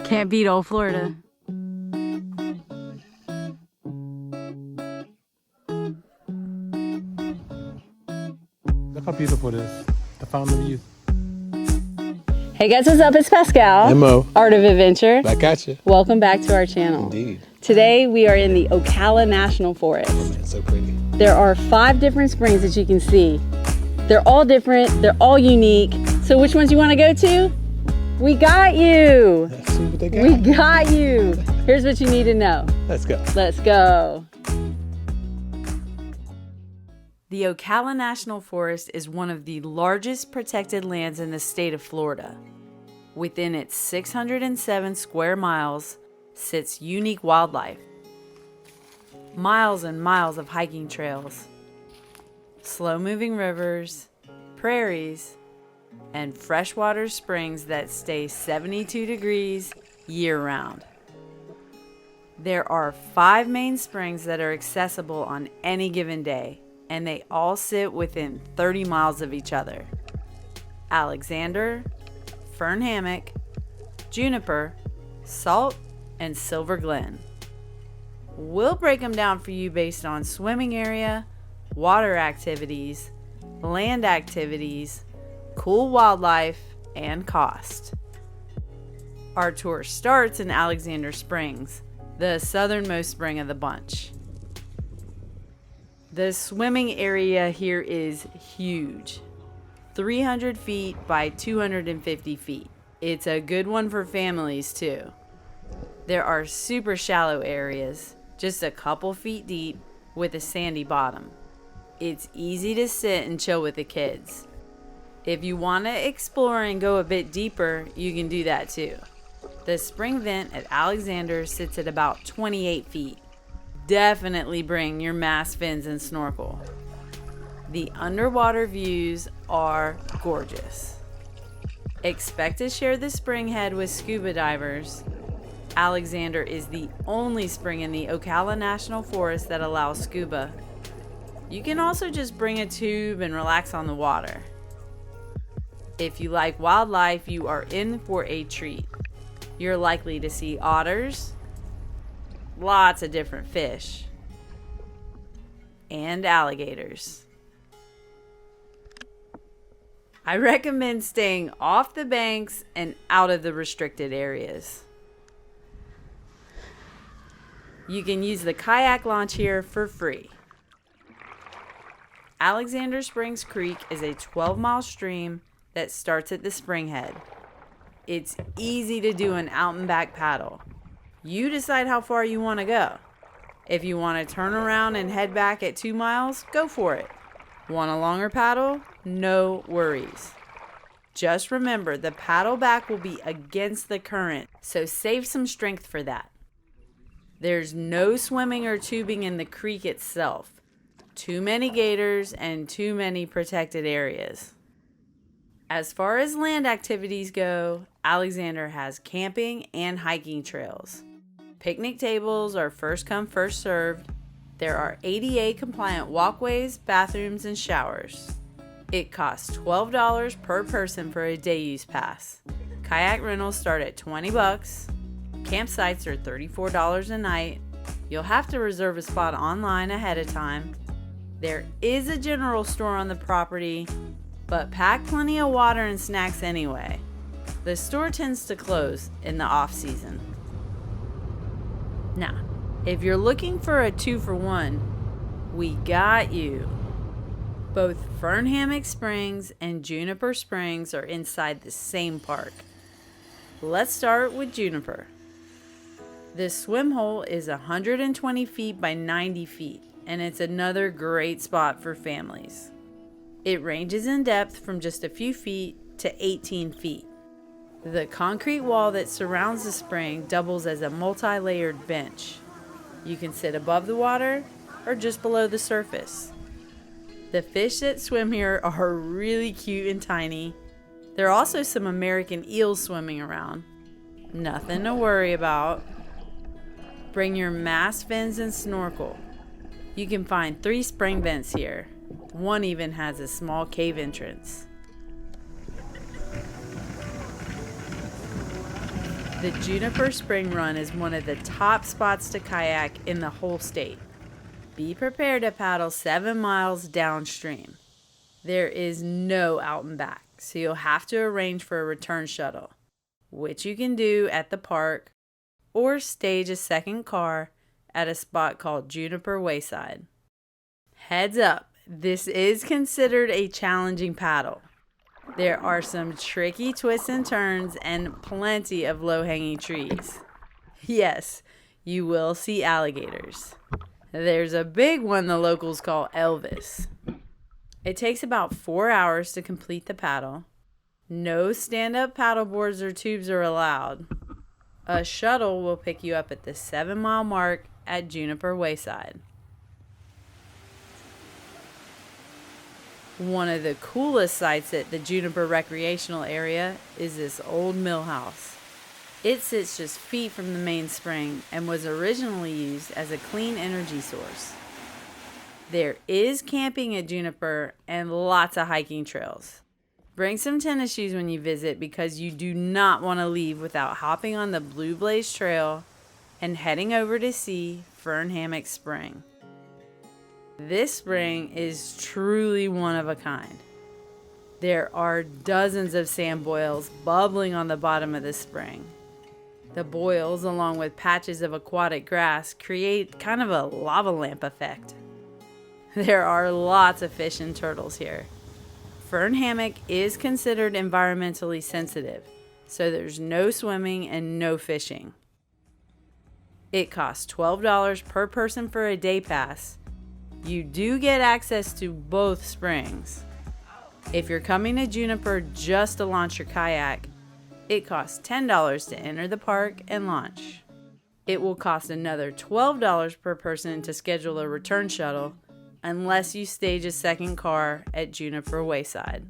Can't beat old Florida. Look how beautiful it is. The fountain of youth. Hey guys, what's up? It's Pascale. And Mo. Art of Adventure. Back at you. Welcome back to our channel. Indeed. Today we are in the Ocala National Forest. Oh man, so pretty. There are 5 different springs that you can see. They're all different, they're all unique. So which ones you want to go to? We got you. Let's see what they got. We got you. Here's what you need to know. Let's go. Let's go. The Ocala National Forest is one of the largest protected lands in the state of Florida. Within its 607 square miles sits unique wildlife. Miles and miles of hiking trails, slow-moving rivers, prairies, and freshwater springs that stay 72 degrees year-round. There are 5 main springs that are accessible on any given day, and they all sit within 30 miles of each other. Alexander, Fern Hammock, Juniper, Salt, and Silver Glen. We'll break them down for you based on swimming area, water activities, land activities, cool wildlife, and cost. Our tour starts in Alexander Springs, the southernmost spring of the bunch. The swimming area here is huge, 300 feet by 250 feet. It's a good one for families too. There are super shallow areas, just a couple feet deep with a sandy bottom. It's easy to sit and chill with the kids. If you want to explore and go a bit deeper, you can do that too. The spring vent at Alexander sits at about 28 feet. Definitely bring your mask, fins, and snorkel. The underwater views are gorgeous. Expect to share the spring head with scuba divers. Alexander is the only spring in the Ocala National Forest that allows scuba. You can also just bring a tube and relax on the water. If you like wildlife, you are in for a treat. You're likely to see otters, lots of different fish, and alligators. I recommend staying off the banks and out of the restricted areas. You can use the kayak launch here for free. Alexander Springs Creek is a 12-mile stream that starts at the spring head. It's easy to do an out and back paddle. You decide how far you want to go. If you want to turn around and head back at 2 miles, go for it. Want a longer paddle? No worries. Just remember, the paddle back will be against the current, so save some strength for that. There's no swimming or tubing in the creek itself. Too many gators and too many protected areas. As far as land activities go, Alexander has camping and hiking trails. Picnic tables are first come, first served. There are ADA compliant walkways, bathrooms, and showers. It costs $12 per person for a day use pass. Kayak rentals start at $20. Campsites are $34 a night. You'll have to reserve a spot online ahead of time. There is a general store on the property, but pack plenty of water and snacks anyway. The store tends to close in the off season. Now, if you're looking for a 2-for-1, we got you. Both Fern Hammock Springs and Juniper Springs are inside the same park. Let's start with Juniper. This swim hole is 120 feet by 90 feet, and it's another great spot for families. It ranges in depth from just a few feet to 18 feet. The concrete wall that surrounds the spring doubles as a multi-layered bench. You can sit above the water or just below the surface. The fish that swim here are really cute and tiny. There are also some American eels swimming around. Nothing to worry about. Bring your mask, fins, and snorkel. You can find 3 spring vents here. One even has a small cave entrance. The Juniper Spring Run is one of the top spots to kayak in the whole state. Be prepared to paddle 7 miles downstream. There is no out and back, so you'll have to arrange for a return shuttle, which you can do at the park or stage a second car at a spot called Juniper Wayside. Heads up, this is considered a challenging paddle. There are some tricky twists and turns and plenty of low-hanging trees. Yes, you will see alligators. There's a big one the locals call Elvis. It takes about 4 hours to complete the paddle. No stand-up paddle boards or tubes are allowed. A shuttle will pick you up at the 7-mile mark at Juniper Wayside. One of the coolest sights at the Juniper recreational area is this old mill house. It sits just feet from the main spring and was originally used as a clean energy source. There is camping at Juniper and lots of hiking trails. Bring some tennis shoes when you visit because you do not want to leave without hopping on the Blue Blaze Trail and heading over to see Fern Hammock Spring. This spring is truly one of a kind. There are dozens of sand boils bubbling on the bottom of the spring. The boils, along with patches of aquatic grass, create kind of a lava lamp effect. There are lots of fish and turtles here. Fern Hammock is considered environmentally sensitive, so there's no swimming and no fishing. It costs $12 per person for a day pass. You do get access to both springs. If you're coming to Juniper just to launch your kayak, it costs $10 to enter the park and launch. It will cost another $12 per person to schedule a return shuttle unless you stage a second car at Juniper Wayside.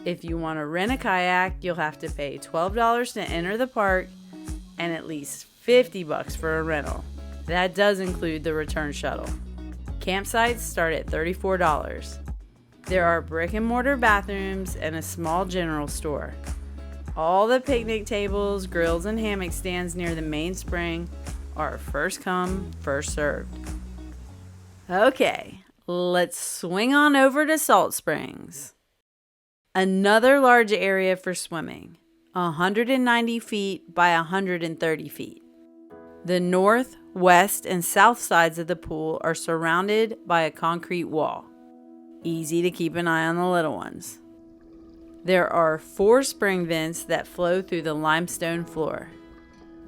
If you want to rent a kayak, you'll have to pay $12 to enter the park and at least $50 for a rental. That does include the return shuttle. Campsites start at $34. There are brick and mortar bathrooms and a small general store. All the picnic tables, grills, and hammock stands near the main spring are first come, first served. Okay, let's swing on over to Salt Springs. Another large area for swimming, 190 feet by 130 feet. The north, west, and south sides of the pool are surrounded by a concrete wall. Easy to keep an eye on the little ones. There are 4 spring vents that flow through the limestone floor.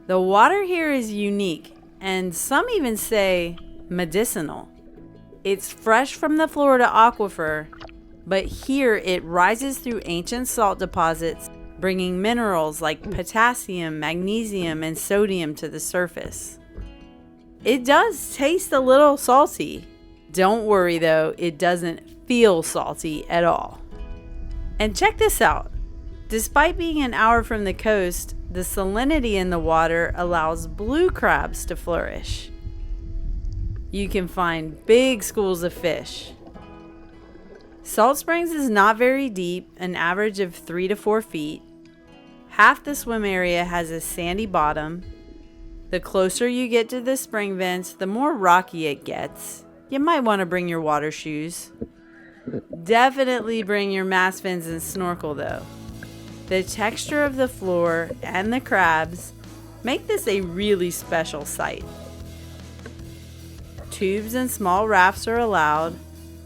The water here is unique, and some even say medicinal. It's fresh from the Florida aquifer, but here it rises through ancient salt deposits, bringing minerals like potassium, magnesium, and sodium to the surface. It does taste a little salty. Don't worry though, it doesn't feel salty at all. And check this out. Despite being an hour from the coast, the salinity in the water allows blue crabs to flourish. You can find big schools of fish. Salt Springs is not very deep, an average of 3 to 4 feet. Half the swim area has a sandy bottom. The closer you get to the spring vents, the more rocky it gets. You might want to bring your water shoes. Definitely bring your mast fins and snorkel though. The texture of the floor and the crabs make this a really special sight. Tubes and small rafts are allowed.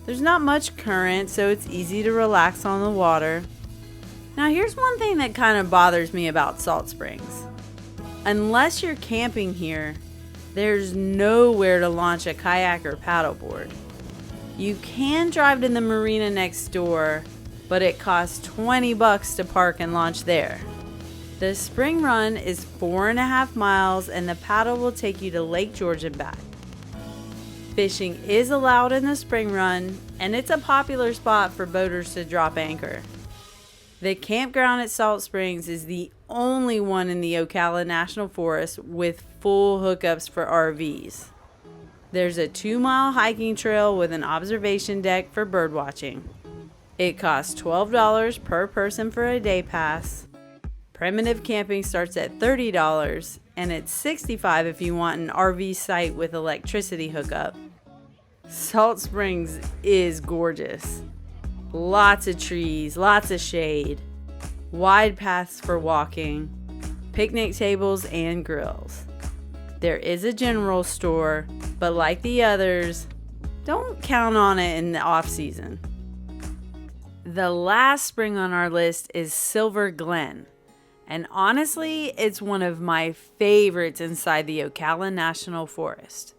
There's not much current, so it's easy to relax on the water. Now here's one thing that kind of bothers me about Salt Springs. Unless you're camping here, there's nowhere to launch a kayak or paddleboard. You can drive to the marina next door, but it costs $20 to park and launch there. The spring run is 4.5 miles and the paddle will take you to Lake George and back. Fishing is allowed in the spring run, and it's a popular spot for boaters to drop anchor. The campground at Salt Springs is the only one in the Ocala National Forest with full hookups for RVs. There's a 2-mile hiking trail with an observation deck for birdwatching. It costs $12 per person for a day pass. Primitive camping starts at $30 and it's $65 if you want an RV site with electricity hookup. Salt Springs is gorgeous. Lots of trees, lots of shade, wide paths for walking, picnic tables and grills. There is a general store, but like the others, don't count on it in the off season. The last spring on our list is Silver Glen. And honestly, it's one of my favorites inside the Ocala National Forest.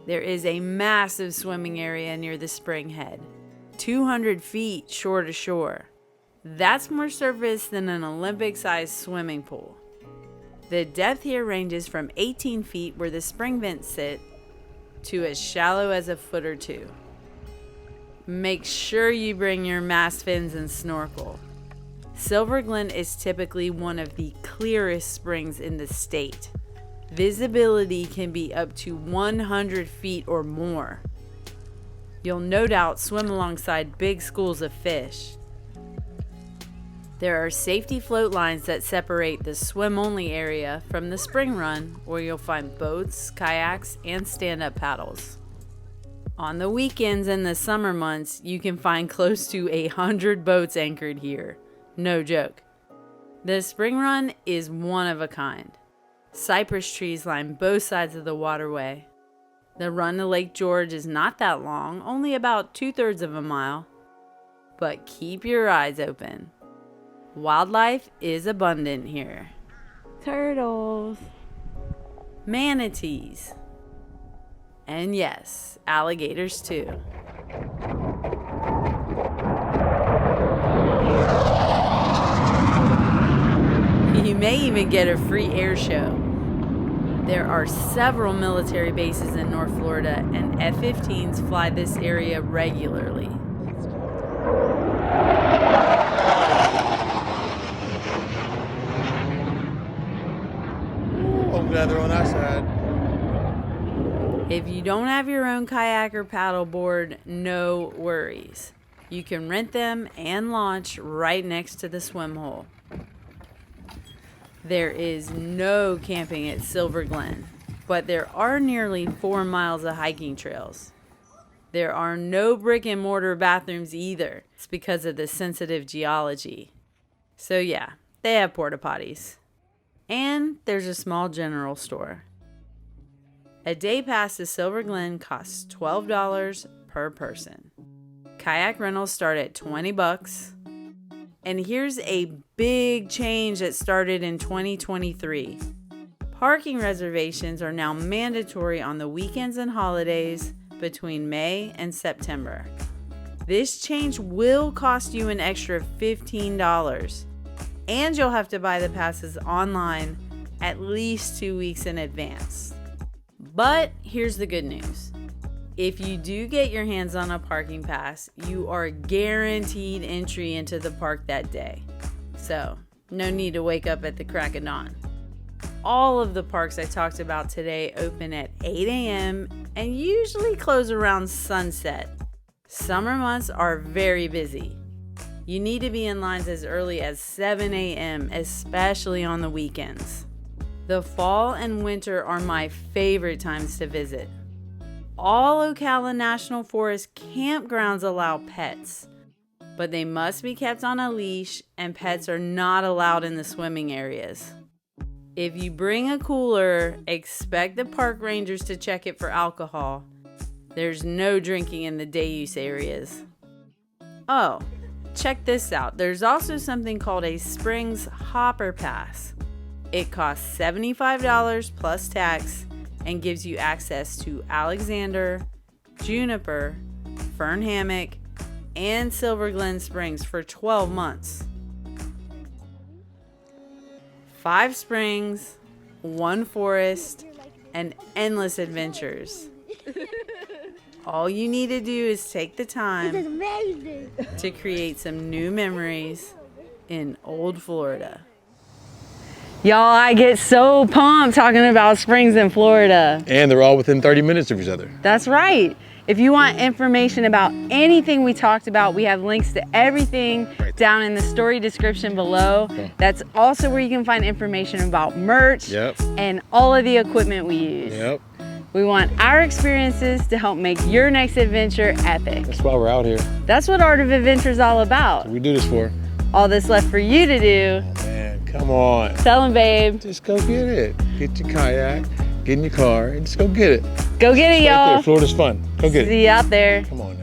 There is a massive swimming area near the spring head, 200 feet shore to shore. That's more surface than an Olympic-sized swimming pool. The depth here ranges from 18 feet where the spring vents sit to as shallow as a foot or two. Make sure you bring your mast fins and snorkel. Silver Glen is typically one of the clearest springs in the state. Visibility can be up to 100 feet or more. You'll no doubt swim alongside big schools of fish. There are safety float lines that separate the swim-only area from the spring run, where you'll find boats, kayaks, and stand-up paddles. On the weekends and the summer months, you can find close to 100 boats anchored here. No joke. The spring run is one of a kind. Cypress trees line both sides of the waterway. The run to Lake George is not that long, only about 2/3 of a mile. But keep your eyes open. Wildlife is abundant here. Turtles, manatees, and yes, alligators too. You may even get a free air show. There are several military bases in North Florida, and F-15s fly this area regularly. I'm glad they're on our side. If you don't have your own kayak or paddleboard, no worries. You can rent them and launch right next to the swim hole. There is no camping at Silver Glen, but there are nearly 4 miles of hiking trails. There are no brick and mortar bathrooms either. It's because of the sensitive geology. So yeah, they have porta potties. And there's a small general store. A day pass to Silver Glen costs $12 per person. Kayak rentals start at $20. And here's a big change that started in 2023. Parking reservations are now mandatory on the weekends and holidays between May and September. This change will cost you an extra $15, and you'll have to buy the passes online at least 2 weeks in advance. But here's the good news. If you do get your hands on a parking pass, you are guaranteed entry into the park that day. So, no need to wake up at the crack of dawn. All of the parks I talked about today open at 8 a.m. and usually close around sunset. Summer months are very busy. You need to be in lines as early as 7 a.m., especially on the weekends. The fall and winter are my favorite times to visit. All Ocala National Forest campgrounds allow pets, but they must be kept on a leash and pets are not allowed in the swimming areas. If you bring a cooler, expect the park rangers to check it for alcohol. There's no drinking in the day use areas. Oh, check this out. There's also something called a Springs Hopper Pass. It costs $75 plus tax and gives you access to Alexander, Juniper, Fern Hammock, and Silver Glen Springs for 12 months. 5 springs, 1 forest, and endless adventures. All you need to do is take the time to create some new memories in old Florida. Y'all, I get so pumped talking about springs in Florida. And they're all within 30 minutes of each other. That's right. If you want information about anything we talked about, we have links to everything down in the story description below. That's also where you can find information about merch and all of the equipment we use. We want our experiences to help make your next adventure epic. That's why we're out here. That's what Art of Adventure is all about. We do this for. All that's left for you to do. Oh, man, come on. Tell them, babe. Just go get it. Get your kayak, get in your car, and just go get it. Go get it, y'all. Florida's fun. Go get it. See you out there. Come on.